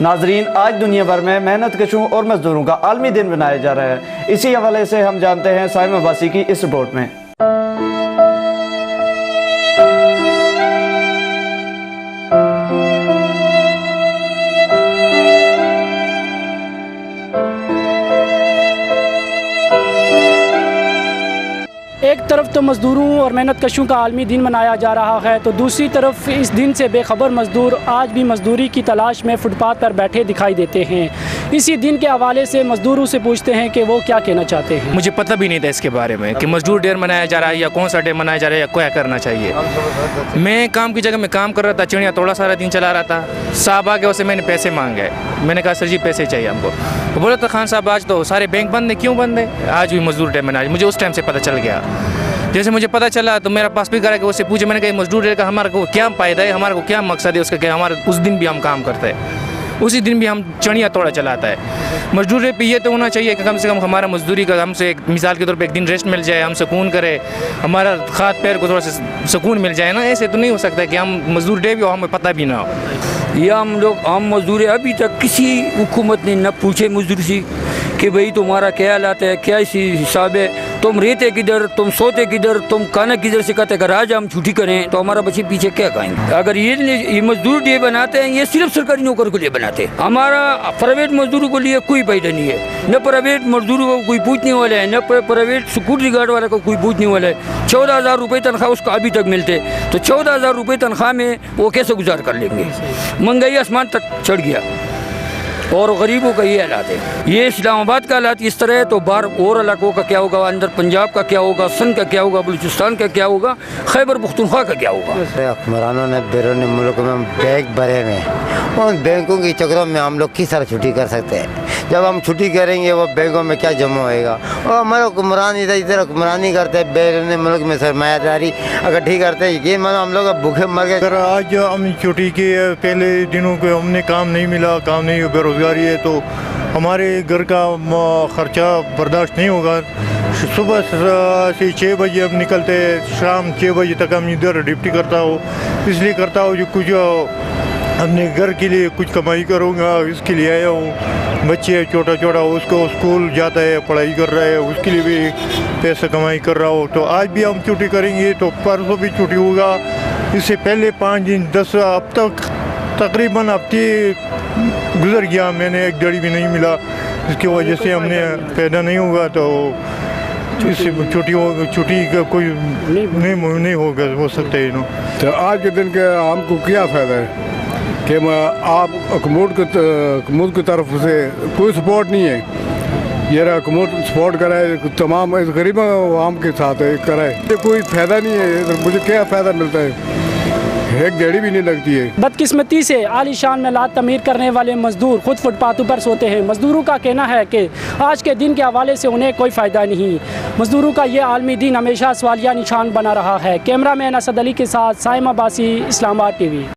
नाजरीन, आज दुनिया भर में मेहनत कशों और मजदूरों का आलमी दिन मनाया जा रहा है। इसी हवाले से हम जानते हैं साइम अब्बासी की इस रिपोर्ट में। एक तरफ तो मज़दूरों और मेहनत कशों का आलमी दिन मनाया जा रहा है, तो दूसरी तरफ इस दिन से बेखबर मज़दूर आज भी मज़दूरी की तलाश में फुटपाथ पर बैठे दिखाई देते हैं। इसी दिन के हवाले से मज़दूरों से पूछते हैं कि वो क्या कहना चाहते हैं। मुझे पता भी नहीं था इसके बारे में कि मजदूर डे मनाया जा रहा है या कौन सा डे मनाया जा रहा है या क्या करना चाहिए। मैं काम की जगह में काम कर रहा था, चिड़िया तोड़ा सारा दिन चला रहा था। साहब आ गए, उससे मैंने पैसे मांगे। मैंने कहा सर जी पैसे चाहिए हमको। तो बोला था खान साहब आज तो सारे बैंक बंद है। क्यों बंद है? आज भी मजदूर डे मनाया। मुझे उस टाइम से पता चल गया। जैसे मुझे पता चला तो मेरा पास भी करा कि उससे पूछे। मैंने कहा मजदूर डे का हमारे को क्या फ़ायदा है, हमारे को क्या मकसद है उसका, क्या हमारा उस दिन भी हम काम करते हैं, उसी दिन भी हम चिड़िया तोड़ा चलाता है। मजदूर डे पे ये तो होना चाहिए कि कम से कम हमारा मजदूरी का हमसे एक मिसाल के तौर पे एक दिन रेस्ट मिल जाए, हम सुकून करें, हमारा हाथ पैर को थोड़ा सा सुकून मिल जाए ना। ऐसे तो नहीं हो सकता कि हम मजदूर डे भी हो हमें पता भी ना हो। या हम मजदूर अभी तक किसी हुकूमत ने न पूछे मजदूर से कि भाई तुम्हारा क्या हालात है, क्या हिसाब है, तुम रहते किधर, तुम सोते किधर, तुम खाना किधर से खाते। अगर आज हम छुट्टी करें तो हमारा बच्चे पीछे क्या खाएंगे। अगर ये मजदूर डे बनाते हैं, ये सिर्फ सरकारी नौकर के लिए बनाते हैं। हमारा प्राइवेट मजदूरों के लिए कोई फायदा नहीं है। न प्राइवेट मजदूरों को कोई पूछने वाला है, न प्राइवेट सिक्योरिटी गार्ड वाले को कोई पूछने वाला है। 14,000 रुपये तनख्वाह उसका अभी तक मिलते, तो 14,000 रुपये तनख्वाह में वो कैसे गुजार कर लेंगे। महंगाई आसमान तक चढ़ गया और गरीबों का ये हालात है। ये इस्लामाबाद का हालात इस तरह है तो बाहर और इलाकों का क्या होगा, अंदर पंजाब का क्या होगा, सिंध का क्या होगा, बलूचिस्तान का क्या होगा, खैबर पख्तूनख्वा का क्या होगा। हुक्मरानों ने बैरून मुल्क में बैंक भरे हुए हैं। उन बैंकों के चक्रों में हम लोग किस तरह छुट्टी कर सकते हैं। जब हम छुट्टी करेंगे वो बैंकों में क्या जमा होएगा। और हमारे हुक्मरान इधर हुक्मरानी करते हैं, बैरून मुल्क में सरमायादारी इकट्ठी करते हैं। ये मानो हम लोग भूखे मर गए। अगर आज हम छुट्टी की पहले दिनों को हमने काम नहीं मिला, काम नहीं, बेरोजगारी है, तो हमारे घर का खर्चा बर्दाश्त नहीं होगा। सुबह से 6 बजे हम निकलते, शाम 6 बजे तक हम इधर ड्यूटी करता हो। इसलिए करता हो जो कुछ अपने घर के लिए कुछ कमाई करूँगा, इसके लिए आया हूँ। बच्चे छोटा छोटा उसको स्कूल जाता है, पढ़ाई कर रहा है, उसके लिए भी पैसा कमाई कर रहा हो। तो आज भी हम छुट्टी करेंगे तो परसों भी छुट्टी होगा। इससे पहले 5 दिन 10 अब तक तकरीबन हफ्ते गुजर गया, मैंने एक दड़ी भी नहीं मिला। इसकी वजह से हमने पैदा नहीं होगा तो इससे छुट्टी का कोई नहीं होगा हो सकता है ना। तो आज के दिन के हमको क्या फ़ायदा है कि आप हुकूमत की तरफ से कोई सपोर्ट नहीं है। ये हुकूमत सपोर्ट कराए तमाम गरीब आवाम के साथ है कराए, ये कोई फ़ायदा नहीं है। मुझे क्या फ़ायदा मिलता है, एक डेढ़ी भी नहीं लगती है। बदकिस्मती से आलीशान महलात तमीर करने वाले मजदूर खुद फुटपाथों पर सोते हैं। मजदूरों का कहना है कि आज के दिन के हवाले से उन्हें कोई फ़ायदा नहीं। मजदूरों का ये आलमी दिन हमेशा सवालिया निशान बना रहा है। कैमरामैन असद अली के साथ साइम अब्बासी, इस्लामाबाद TV।